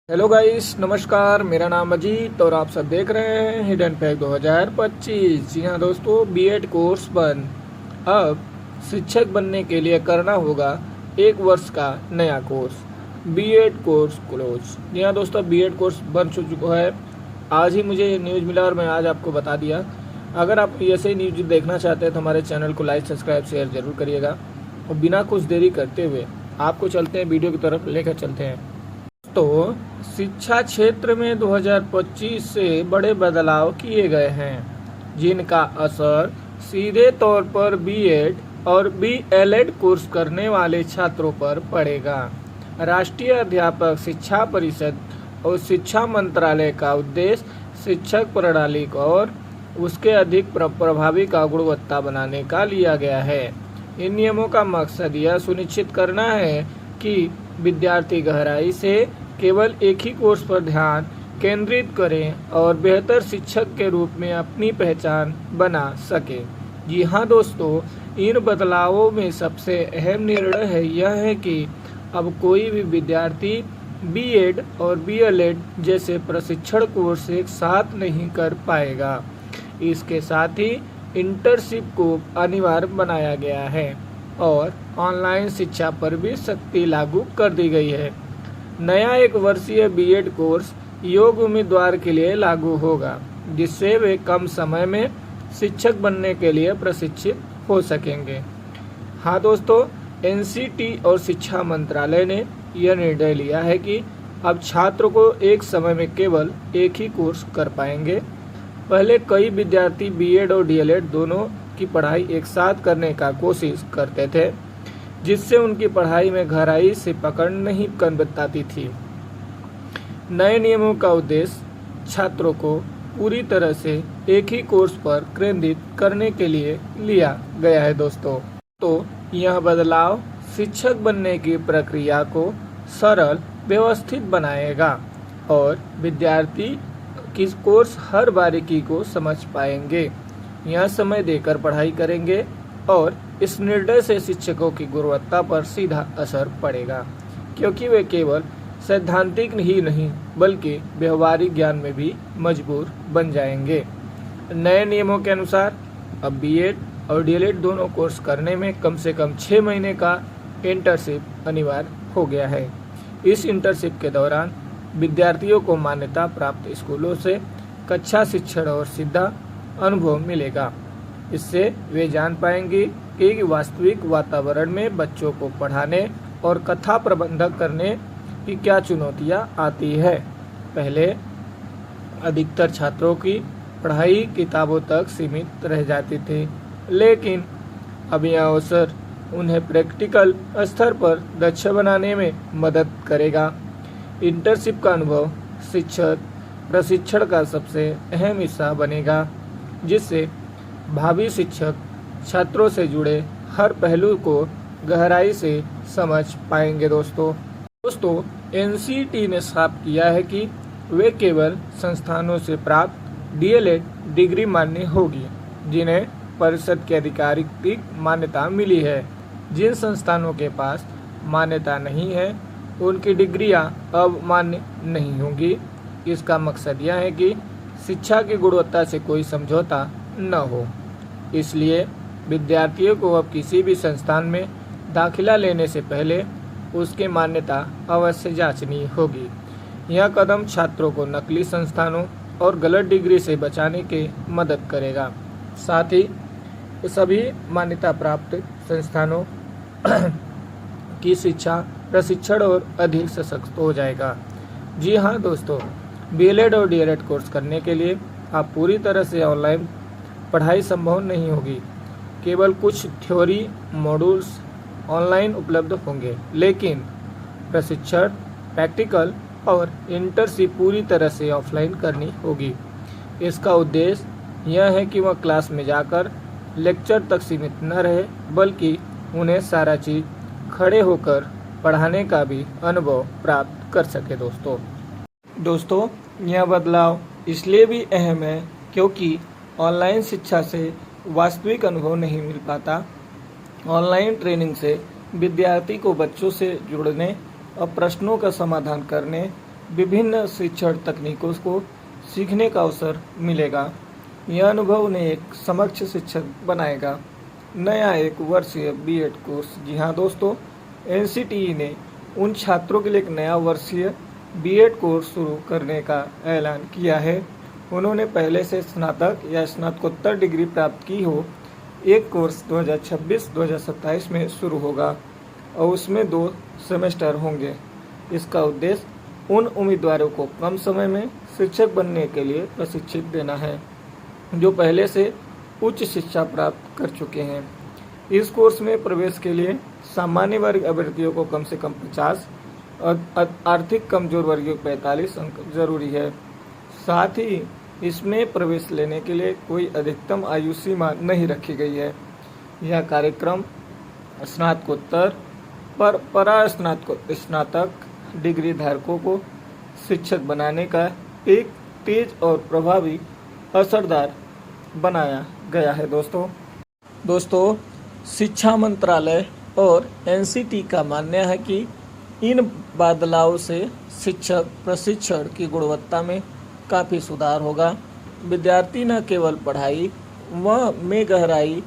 Hello guys, नमस्कार। मेरा नाम अजीत और आप सब देख रहे हैं हिडन फैक्ट 2025। जी हाँ दोस्तों, बीएड कोर्स बंद। अब शिक्षक बनने के लिए करना होगा 1 वर्ष का नया कोर्स। BEd course close. जी हाँ दोस्तों, बीएड कोर्स बंद हो चुका है। आज ही मुझे न्यूज़ मिला और मैं आज आपको बता दिया। अगर आप ऐसे ही न्यूज़ देखना चाहते हैं तो हमारे चैनल को लाइक, सब्सक्राइब, शेयर जरूर करिएगा। और बिना कुछ देरी करते हुए आपको चलते हैं, वीडियो की तरफ लेकर चलते हैं। तो शिक्षा क्षेत्र में 2025 से बड़े बदलाव किए गए हैं, जिनका असर सीधे तौर पर बीएड और बीएलएड कोर्स करने वाले छात्रों पर पड़ेगा। राष्ट्रीय अध्यापक शिक्षा परिषद और शिक्षा मंत्रालय का उद्देश्य शिक्षक प्रणाली को और उसके अधिक प्रभावी का गुणवत्ता बनाने का लिया गया है। इन नियमों का मकसद यह सुनिश्चित करना है कि विद्यार्थी गहराई से केवल एक ही कोर्स पर ध्यान केंद्रित करें और बेहतर शिक्षक के रूप में अपनी पहचान बना सके। जी हाँ दोस्तों, इन बदलावों में सबसे अहम निर्णय है यह है कि अब कोई भी विद्यार्थी बीएड और बीएलएड जैसे प्रशिक्षण कोर्स एक साथ नहीं कर पाएगा। इसके साथ ही इंटर्नशिप को अनिवार्य बनाया गया है और ऑनलाइन शिक्षा पर भी सख्ती लागू कर दी गई है। नया 1 वर्षीय बीएड कोर्स योग्य उम्मीदवार के लिए लागू होगा, जिससे वे कम समय में शिक्षक बनने के लिए प्रशिक्षित हो सकेंगे। हाँ दोस्तों, एनसीटी और शिक्षा मंत्रालय ने यह निर्णय लिया है कि अब छात्र को एक समय में केवल एक ही कोर्स कर पाएंगे। पहले कई विद्यार्थी बीएड और डीएलएड दोनों की पढ़ाई एक साथ करने का कोशिश करते थे, जिससे उनकी पढ़ाई में गहराई से पकड़ नहीं बताती थी। नए नियमों का उद्देश्य छात्रों को पूरी तरह से एक ही कोर्स पर केंद्रित करने के लिए लिया गया है दोस्तों। तो यह बदलाव शिक्षक बनने की प्रक्रिया को सरल, व्यवस्थित बनाएगा और विद्यार्थी किस कोर्स हर बारीकी को समझ पाएंगे, यह समय देकर पढ़ाई करेंगे और इस निर्णय से शिक्षकों की गुणवत्ता पर सीधा असर पड़ेगा, क्योंकि वे केवल सैद्धांतिक ही नहीं बल्कि व्यवहारिक ज्ञान में भी मजबूर बन जाएंगे। नए नियमों के अनुसार अब बीएड और डीएलएड दोनों कोर्स करने में कम से कम 6 महीने का इंटर्नशिप अनिवार्य हो गया है। इस इंटर्नशिप के दौरान विद्यार्थियों को मान्यता प्राप्त स्कूलों से कक्षा शिक्षण और सीधा अनुभव मिलेगा। इससे वे जान पाएंगे कि वास्तविक वातावरण में बच्चों को पढ़ाने और कथा प्रबंधन करने की क्या चुनौतियां आती है। पहले अधिकतर छात्रों की पढ़ाई किताबों तक सीमित रह जाती थी, लेकिन अब यह अवसर उन्हें प्रैक्टिकल स्तर पर दक्ष बनाने में मदद करेगा। इंटर्नशिप का अनुभव शिक्षक प्रशिक्षण का सबसे अहम हिस्सा बनेगा, जिससे भावी शिक्षक छात्रों से जुड़े हर पहलू को गहराई से समझ पाएंगे। दोस्तों, एनसीटी ने साफ किया है कि वे केवल संस्थानों से प्राप्त डीएलएड डिग्री मान्य होगी जिन्हें परिषद की आधिकारिक मान्यता मिली है। जिन संस्थानों के पास मान्यता नहीं है उनकी डिग्रियां अब मान्य नहीं होंगी। इसका मकसद यह है कि शिक्षा की गुणवत्ता से कोई समझौता न हो। इसलिए विद्यार्थियों को अब किसी भी संस्थान में दाखिला लेने से पहले उसकी मान्यता अवश्य जांचनी होगी। यह कदम छात्रों को नकली संस्थानों और गलत डिग्री से बचाने की मदद करेगा। साथ ही सभी मान्यता प्राप्त संस्थानों की शिक्षा प्रशिक्षण और अधिक सशक्त हो जाएगा। जी हाँ दोस्तों, बीएलएड और डीएलएड कोर्स करने के लिए आप पूरी तरह से ऑनलाइन पढ़ाई संभव नहीं होगी। केवल कुछ थ्योरी मॉड्यूल्स ऑनलाइन उपलब्ध होंगे, लेकिन प्रशिक्षण, प्रैक्टिकल और इंटर्नशिप पूरी तरह से ऑफलाइन करनी होगी। इसका उद्देश्य यह है कि वह क्लास में जाकर लेक्चर तक सीमित न रहे, बल्कि उन्हें सारा चीज़ खड़े होकर पढ़ाने का भी अनुभव प्राप्त कर सके। दोस्तों, यह बदलाव इसलिए भी अहम है क्योंकि ऑनलाइन शिक्षा से वास्तविक अनुभव नहीं मिल पाता। ऑनलाइन ट्रेनिंग से विद्यार्थी को बच्चों से जुड़ने और प्रश्नों का समाधान करने विभिन्न शिक्षण तकनीकों को सीखने का अवसर मिलेगा। यह अनुभव उन्हें एक समक्ष शिक्षक बनाएगा। नया एक वर्षीय बीएड कोर्स। जी हाँ दोस्तों, एनसीटीई ने उन छात्रों के लिए एक नया वर्षीय बीएड कोर्स शुरू करने का ऐलान किया है। उन्होंने पहले से स्नातक या स्नातकोत्तर डिग्री प्राप्त की हो। एक कोर्स 2026-2027 में शुरू होगा और उसमें 2 सेमेस्टर होंगे। इसका उद्देश्य उन उम्मीदवारों को कम समय में शिक्षक बनने के लिए प्रशिक्षित देना है जो पहले से उच्च शिक्षा प्राप्त कर चुके हैं। इस कोर्स में प्रवेश के लिए सामान्य वर्ग अभ्यर्थियों को कम से कम 50 और आर्थिक कमजोर वर्गीय 45 अंक जरूरी है। साथ ही इसमें प्रवेश लेने के लिए कोई अधिकतम आयु सीमा नहीं रखी गई है। यह कार्यक्रम स्नातकोत्तर स्नातक डिग्री धारकों को शिक्षक बनाने का एक तेज और प्रभावी असरदार बनाया गया है। दोस्तों, शिक्षा मंत्रालय और एनसीटी का मानना है कि इन बदलावों से शिक्षक प्रशिक्षण की गुणवत्ता में काफ़ी सुधार होगा। विद्यार्थी न केवल पढ़ाई में गहराई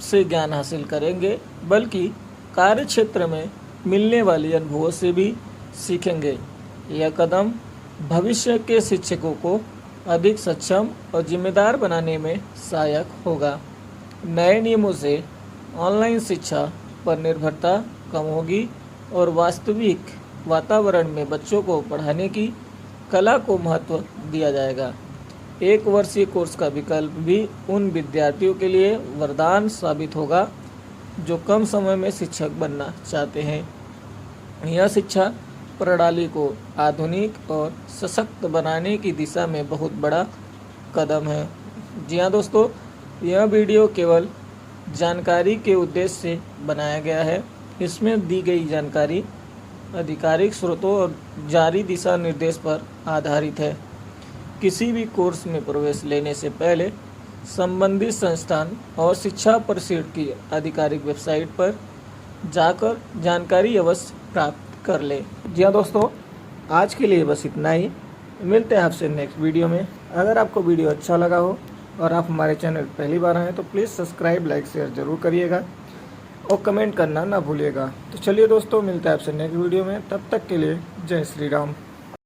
से ज्ञान हासिल करेंगे बल्कि कार्य क्षेत्र में मिलने वाली अनुभवों से भी सीखेंगे। यह कदम भविष्य के शिक्षकों को अधिक सक्षम और जिम्मेदार बनाने में सहायक होगा। नए नियमों से ऑनलाइन शिक्षा पर निर्भरता कम होगी और वास्तविक वातावरण में बच्चों को पढ़ाने की कला को महत्व दिया जाएगा। एक वर्षीय कोर्स का विकल्प भी उन विद्यार्थियों के लिए वरदान साबित होगा जो कम समय में शिक्षक बनना चाहते हैं। यह शिक्षा प्रणाली को आधुनिक और सशक्त बनाने की दिशा में बहुत बड़ा कदम है। जी हाँ दोस्तों, यह वीडियो केवल जानकारी के उद्देश्य से बनाया गया है। इसमें दी गई जानकारी आधिकारिक स्रोतों और जारी दिशा निर्देश पर आधारित है। किसी भी कोर्स में प्रवेश लेने से पहले संबंधित संस्थान और शिक्षा परिषद की आधिकारिक वेबसाइट पर जाकर जानकारी अवश्य प्राप्त कर ले। जी हाँ दोस्तों, आज के लिए बस इतना ही। मिलते हैं आपसे नेक्स्ट वीडियो में। अगर आपको वीडियो अच्छा लगा हो और आप हमारे चैनल पहली बार आए तो प्लीज़ सब्सक्राइब, लाइक, शेयर जरूर करिएगा और कमेंट करना ना भूलिएगा। तो चलिए दोस्तों, मिलते हैं आपसे नेक्स्ट वीडियो में। तब तक के लिए जय श्री राम।